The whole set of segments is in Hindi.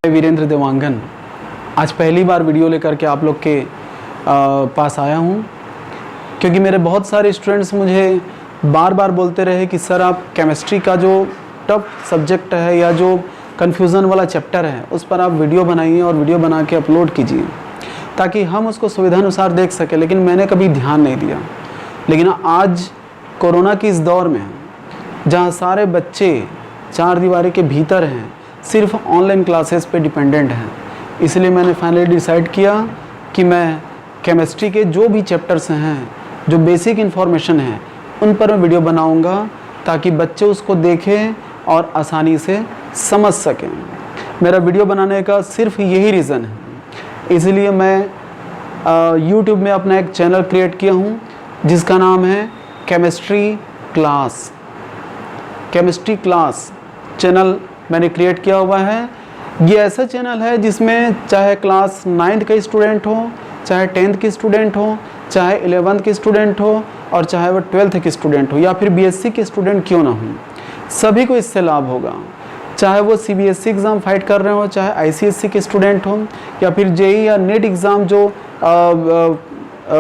वीरेंद्र देवांगन आज पहली बार वीडियो लेकर के आप लोग के पास आया हूँ, क्योंकि मेरे बहुत सारे स्टूडेंट्स मुझे बार बार बोलते रहे कि सर आप केमिस्ट्री का जो टफ सब्जेक्ट है या जो कन्फ्यूज़न वाला चैप्टर है उस पर आप वीडियो बनाइए और वीडियो बना के अपलोड कीजिए ताकि हम उसको सुविधानुसार देख सकें। लेकिन मैंने कभी ध्यान नहीं दिया। लेकिन आज कोरोना की इस दौर में जहाँ सारे बच्चे चार दीवारी के भीतर हैं, सिर्फ ऑनलाइन क्लासेस पे डिपेंडेंट हैं, इसलिए मैंने फाइनली डिसाइड किया कि मैं केमिस्ट्री के जो भी चैप्टर्स हैं, जो बेसिक इन्फॉर्मेशन है, उन पर मैं वीडियो बनाऊंगा ताकि बच्चे उसको देखें और आसानी से समझ सकें। मेरा वीडियो बनाने का सिर्फ यही रीज़न है। इसलिए मैं YouTube में अपना एक चैनल क्रिएट किया हूँ जिसका नाम है केमिस्ट्री क्लास चैनल मैंने क्रिएट किया हुआ है। ये ऐसा चैनल है जिसमें चाहे क्लास 9th के स्टूडेंट हो, चाहे 10th के स्टूडेंट हो, चाहे 11th के स्टूडेंट हो और चाहे वो 12th के स्टूडेंट हो या फिर BSc के स्टूडेंट क्यों ना हो, सभी को इससे लाभ होगा। चाहे वो CBSE एग्ज़ाम फाइट कर रहे हो, चाहे ICSE के स्टूडेंट हो या फिर JEE या नेट एग्ज़ाम जो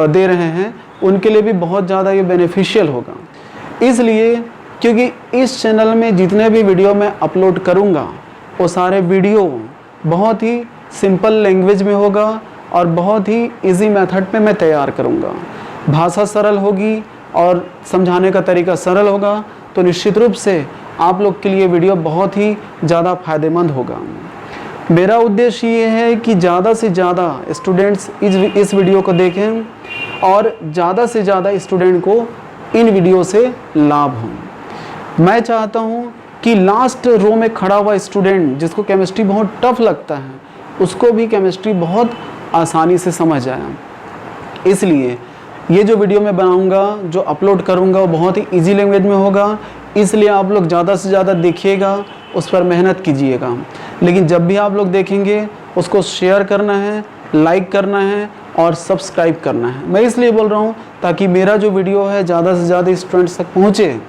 दे रहे हैं, उनके लिए भी बहुत ज़्यादा ये बेनिफिशियल होगा। इसलिए क्योंकि इस चैनल में जितने भी वीडियो मैं अपलोड करूँगा वो सारे वीडियो बहुत ही सिंपल लैंग्वेज में होगा और बहुत ही इजी मेथड पे मैं तैयार करूँगा। भाषा सरल होगी और समझाने का तरीका सरल होगा, तो निश्चित रूप से आप लोग के लिए वीडियो बहुत ही ज़्यादा फ़ायदेमंद होगा। मेरा उद्देश्य ये है कि ज़्यादा से ज़्यादा स्टूडेंट्स इस वीडियो को देखें और ज़्यादा से ज़्यादा स्टूडेंट को इन वीडियो से लाभ हो। मैं चाहता हूँ कि लास्ट रो में खड़ा हुआ स्टूडेंट जिसको केमिस्ट्री बहुत टफ लगता है, उसको भी केमिस्ट्री बहुत आसानी से समझ आए। इसलिए ये जो वीडियो मैं बनाऊंगा, जो अपलोड करूंगा, वो बहुत ही इजी लैंग्वेज में होगा। इसलिए आप लोग ज़्यादा से ज़्यादा देखिएगा, उस पर मेहनत कीजिएगा। लेकिन जब भी आप लोग देखेंगे उसको शेयर करना है, लाइक करना है और सब्सक्राइब करना है। मैं इसलिए बोल रहा हूँ ताकि मेरा जो वीडियो है ज़्यादा से ज़्यादा स्टूडेंट्स तक पहुँचे।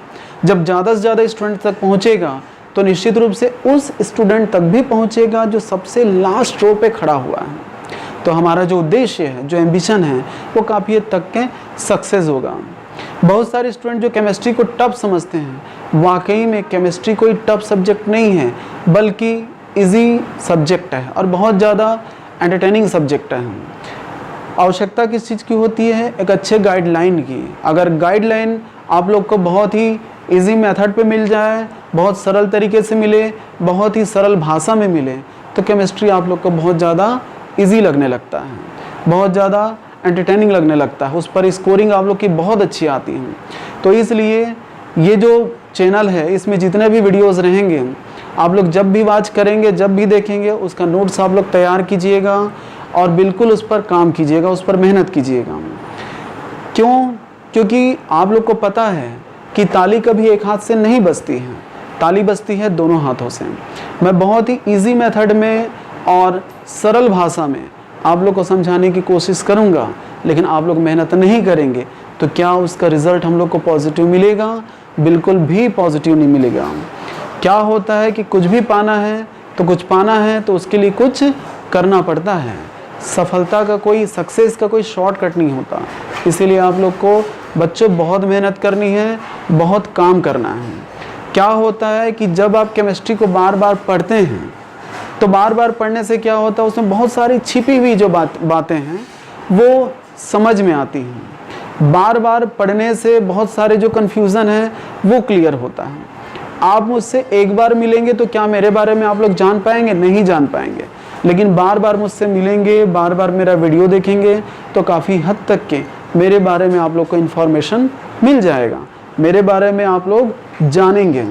जब ज़्यादा से ज़्यादा स्टूडेंट तक पहुँचेगा तो निश्चित रूप से उस स्टूडेंट तक भी पहुँचेगा जो सबसे लास्ट रो पे खड़ा हुआ है। तो हमारा जो उद्देश्य है, जो एम्बिशन है, वो काफ़ी हद तक के सक्सेस होगा। बहुत सारे स्टूडेंट जो केमिस्ट्री को टफ समझते हैं, वाकई में केमिस्ट्री कोई टफ सब्जेक्ट नहीं है, बल्कि इजी सब्जेक्ट है और बहुत ज़्यादा एंटरटेनिंग सब्जेक्ट है। आवश्यकता किस चीज़ की होती है? एक अच्छे गाइडलाइन की। अगर गाइडलाइन आप लोग को बहुत ही इजी मेथड पे मिल जाए, बहुत सरल तरीके से मिले, बहुत ही सरल भाषा में मिले, तो केमिस्ट्री आप लोग को बहुत ज़्यादा इजी लगने लगता है, बहुत ज़्यादा एंटरटेनिंग लगने लगता है। उस पर स्कोरिंग आप लोग की बहुत अच्छी आती है। तो इसलिए ये जो चैनल है, इसमें जितने भी वीडियोज़ रहेंगे, आप लोग जब भी वॉच करेंगे, जब भी देखेंगे, उसका नोट्स आप लोग तैयार कीजिएगा और बिल्कुल उस पर काम कीजिएगा, उस पर मेहनत कीजिएगा। क्यों? क्योंकि आप लोग को पता है कि ताली कभी एक हाथ से नहीं बजती है, ताली बजती है दोनों हाथों से। मैं बहुत ही इजी मेथड में और सरल भाषा में आप लोग को समझाने की कोशिश करूंगा, लेकिन आप लोग मेहनत नहीं करेंगे तो क्या उसका रिज़ल्ट हम लोग को पॉजिटिव मिलेगा? बिल्कुल भी पॉजिटिव नहीं मिलेगा। क्या होता है कि कुछ भी पाना है तो उसके लिए कुछ करना पड़ता है। सफलता का कोई, सक्सेस का कोई शॉर्टकट नहीं होता। इसीलिए आप लोग को बच्चों बहुत मेहनत करनी है, बहुत काम करना है। क्या होता है कि जब आप केमिस्ट्री को बार बार पढ़ते हैं तो बार बार पढ़ने से क्या होता है, उसमें बहुत सारी छिपी हुई जो बातें हैं वो समझ में आती हैं। बार बार पढ़ने से बहुत सारे जो कन्फ्यूज़न है वो क्लियर होता है। आप मुझसे एक बार मिलेंगे तो क्या मेरे बारे में आप लोग जान पाएंगे? नहीं जान पाएंगे। लेकिन बार बार मुझसे मिलेंगे, बार बार मेरा वीडियो देखेंगे तो काफ़ी हद तक के मेरे बारे में आप लोग को इन्फॉर्मेशन मिल जाएगा, मेरे बारे में आप लोग जानेंगे।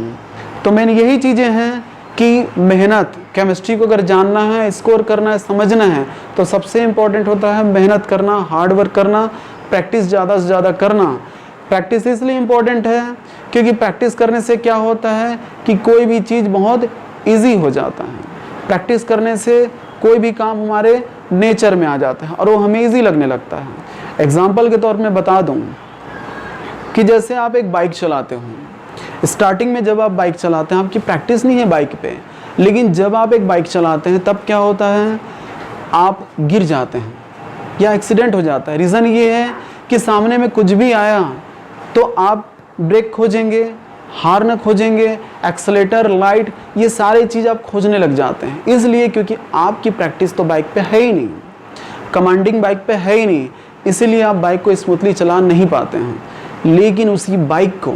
तो मैंने यही चीज़ें हैं कि मेहनत, केमिस्ट्री को अगर जानना है, स्कोर करना है, समझना है, तो सबसे इम्पोर्टेंट होता है मेहनत करना, हार्ड वर्क करना, प्रैक्टिस ज़्यादा से ज़्यादा करना। प्रैक्टिस इसलिए इम्पोर्टेंट है क्योंकि प्रैक्टिस करने से क्या होता है कि कोई भी चीज़ बहुत ईजी हो जाता है। प्रैक्टिस करने से कोई भी काम हमारे नेचर में आ जाता है और वो हमें ईजी लगने लगता है। एग्जाम्पल के तौर में बता दूं कि जैसे आप एक बाइक चलाते हो, स्टार्टिंग में जब आप बाइक चलाते हैं, आपकी प्रैक्टिस नहीं है बाइक पे, लेकिन जब आप एक बाइक चलाते हैं तब क्या होता है, आप गिर जाते हैं या एक्सीडेंट हो जाता है। रीज़न ये है कि सामने में कुछ भी आया तो आप ब्रेक खोजेंगे, हार्न खोजेंगे, एक्सेलेटर, लाइट, ये सारे चीज़ आप खोजने लग जाते हैं। इसलिए क्योंकि आपकी प्रैक्टिस तो बाइक पे है ही नहीं, कमांडिंग बाइक पे है ही नहीं, इसीलिए आप बाइक को स्मूथली चला नहीं पाते हैं। लेकिन उसी बाइक को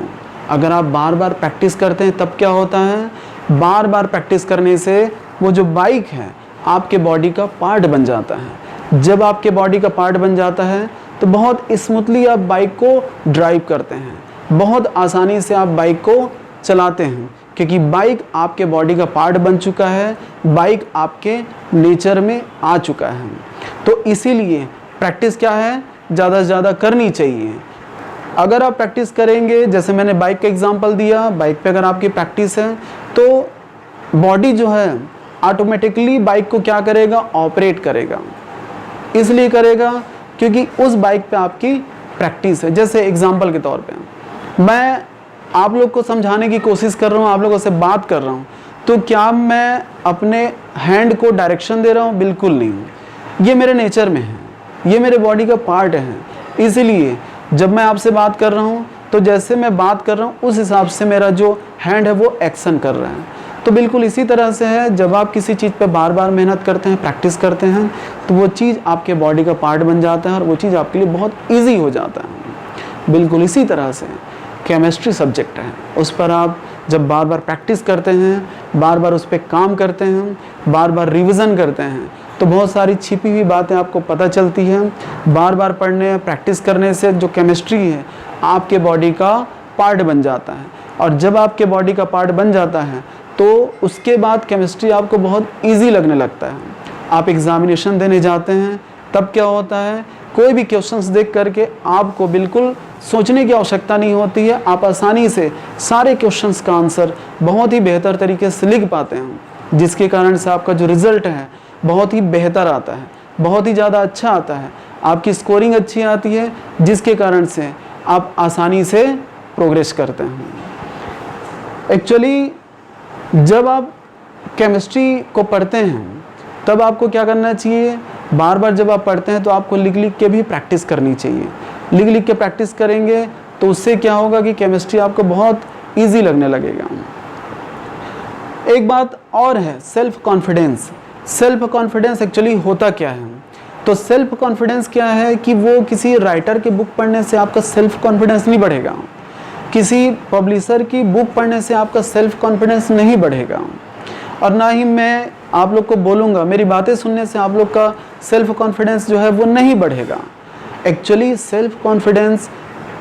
अगर आप बार बार प्रैक्टिस करते हैं तब क्या होता है, बार बार प्रैक्टिस करने से वो जो बाइक है आपके बॉडी का पार्ट बन जाता है। जब आपके बॉडी का पार्ट बन जाता है तो बहुत स्मूथली आप बाइक को ड्राइव करते हैं, बहुत आसानी से आप बाइक को चलाते हैं, क्योंकि बाइक आपके बॉडी का पार्ट बन चुका है, बाइक आपके नेचर में आ चुका है। तो इसीलिए प्रैक्टिस क्या है, ज़्यादा से ज़्यादा करनी चाहिए। अगर आप प्रैक्टिस करेंगे, जैसे मैंने बाइक का एग्जांपल दिया, बाइक पे अगर आपकी प्रैक्टिस है तो बॉडी जो है ऑटोमेटिकली बाइक को क्या करेगा, ऑपरेट करेगा। इसलिए करेगा क्योंकि उस बाइक पे आपकी प्रैक्टिस है। जैसे एग्जांपल के तौर पे मैं आप लोग को समझाने की कोशिश कर रहा हूँ, आप लोगों से बात कर रहा हूँ, तो क्या मैं अपने हैंड को डायरेक्शन दे रहा हूँ? बिल्कुल नहीं। ये मेरे नेचर में है, ये मेरे बॉडी का पार्ट है। इसीलिए जब मैं आपसे बात कर रहा हूँ तो जैसे मैं बात कर रहा हूँ उस हिसाब से मेरा जो हैंड है वो एक्शन कर रहा है। तो बिल्कुल इसी तरह से है, जब आप किसी चीज़ पे बार बार मेहनत करते हैं, प्रैक्टिस करते हैं, तो वो चीज़ आपके बॉडी का पार्ट बन जाता है और वो चीज़ आपके लिए बहुत ईजी हो जाता है। बिल्कुल इसी तरह से केमिस्ट्री सब्जेक्ट है, उस पर आप जब बार बार प्रैक्टिस करते हैं, बार बार उस पर काम करते हैं, बार बार रिविज़न करते हैं, तो बहुत सारी छिपी हुई बातें आपको पता चलती हैं। बार बार पढ़ने, प्रैक्टिस करने से जो केमिस्ट्री है आपके बॉडी का पार्ट बन जाता है। और जब आपके बॉडी का पार्ट बन जाता है तो उसके बाद केमिस्ट्री आपको बहुत इजी लगने लगता है। आप एग्ज़ामिनेशन देने जाते हैं तब क्या होता है, कोई भी क्वेश्चंस देख करके आपको बिल्कुल सोचने की आवश्यकता नहीं होती है, आप आसानी से सारे क्वेश्चंस का आंसर बहुत ही बेहतर तरीके से लिख पाते हैं, जिसके कारण से आपका जो रिज़ल्ट है बहुत ही बेहतर आता है, बहुत ही ज़्यादा अच्छा आता है, आपकी स्कोरिंग अच्छी आती है, जिसके कारण से आप आसानी से प्रोग्रेस करते हैं। एक्चुअली जब आप केमिस्ट्री को पढ़ते हैं तब आपको क्या करना चाहिए, बार बार जब आप पढ़ते हैं तो आपको लिख लिख के भी प्रैक्टिस करनी चाहिए। लिख लिख के प्रैक्टिस करेंगे तो उससे क्या होगा कि केमिस्ट्री आपको बहुत इजी लगने लगेगा। एक बात और है, self confidence. Self confidence actually होता क्या है, तो सेल्फ कॉन्फिडेंस क्या है कि वो किसी राइटर की बुक पढ़ने से आपका सेल्फ कॉन्फिडेंस नहीं बढ़ेगा, किसी पब्लिशर की बुक पढ़ने से आपका सेल्फ कॉन्फिडेंस नहीं बढ़ेगा, और ना ही मैं आप लोग को बोलूँगा मेरी बातें सुनने से आप लोग का सेल्फ कॉन्फिडेंस जो है वो नहीं बढ़ेगा। एक्चुअली सेल्फ कॉन्फिडेंस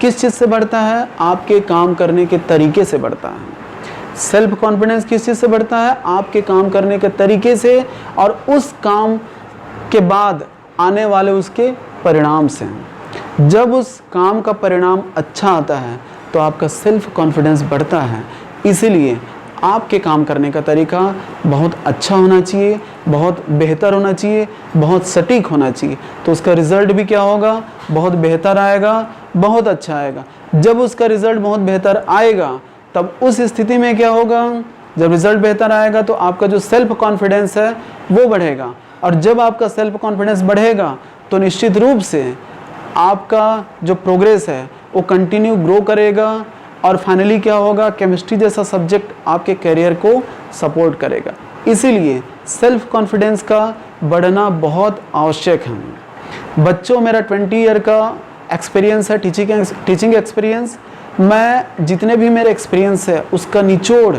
किस चीज़ से बढ़ता है, आपके काम करने के तरीके से बढ़ता है। सेल्फ कॉन्फिडेंस किस चीज़ से बढ़ता है, आपके काम करने के तरीके से और उस काम के बाद आने वाले उसके परिणाम से। जब उस काम का परिणाम अच्छा आता है तो आपका सेल्फ कॉन्फिडेंस बढ़ता है। इसीलिए आपके काम करने का तरीका बहुत अच्छा होना चाहिए, बहुत बेहतर होना चाहिए, बहुत सटीक होना चाहिए, तो उसका रिज़ल्ट भी क्या होगा, बहुत बेहतर आएगा, बहुत अच्छा आएगा। जब उसका रिज़ल्ट बहुत बेहतर आएगा तब उस स्थिति में क्या होगा, जब रिज़ल्ट बेहतर आएगा तो आपका जो सेल्फ कॉन्फिडेंस है वो बढ़ेगा, और जब आपका सेल्फ कॉन्फिडेंस बढ़ेगा तो निश्चित रूप से आपका जो प्रोग्रेस है वो कंटिन्यू ग्रो करेगा, और फाइनली क्या होगा, केमिस्ट्री जैसा सब्जेक्ट आपके करियर को सपोर्ट करेगा। इसीलिए सेल्फ कॉन्फिडेंस का बढ़ना बहुत आवश्यक है। बच्चों, मेरा 20 ईयर का एक्सपीरियंस है, टीचिंग एक्सपीरियंस। मैं जितने भी मेरे एक्सपीरियंस है उसका निचोड़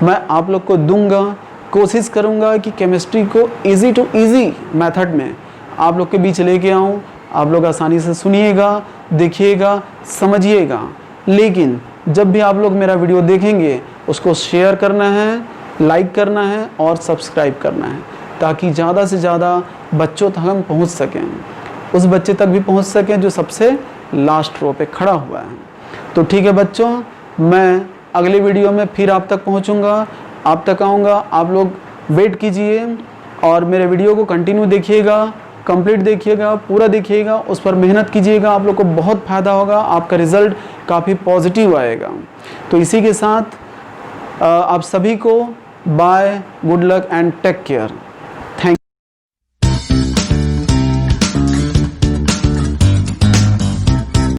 मैं आप लोग को दूंगा। कोशिश करूंगा कि केमिस्ट्री को इजी टू इजी मेथड में आप लोग के बीच लेके आऊँ, आप लोग आसानी से सुनिएगा, देखिएगा, समझिएगा। लेकिन जब भी आप लोग मेरा वीडियो देखेंगे उसको शेयर करना है, लाइक करना है और सब्सक्राइब करना है, ताकि ज़्यादा से ज़्यादा बच्चों तक हम पहुंच सकें, उस बच्चे तक भी पहुंच सकें जो सबसे लास्ट रो पे खड़ा हुआ है। तो ठीक है बच्चों, मैं अगले वीडियो में फिर आप तक पहुंचूंगा, आप तक आऊँगा। आप लोग वेट कीजिए और मेरे वीडियो को कंटिन्यू देखिएगा, कंप्लीट देखिएगा, पूरा देखिएगा, उस पर मेहनत कीजिएगा, आप लोग को बहुत फ़ायदा होगा, आपका रिज़ल्ट काफ़ी पॉजिटिव आएगा। तो इसी के साथ आप सभी को bye, good luck and take care.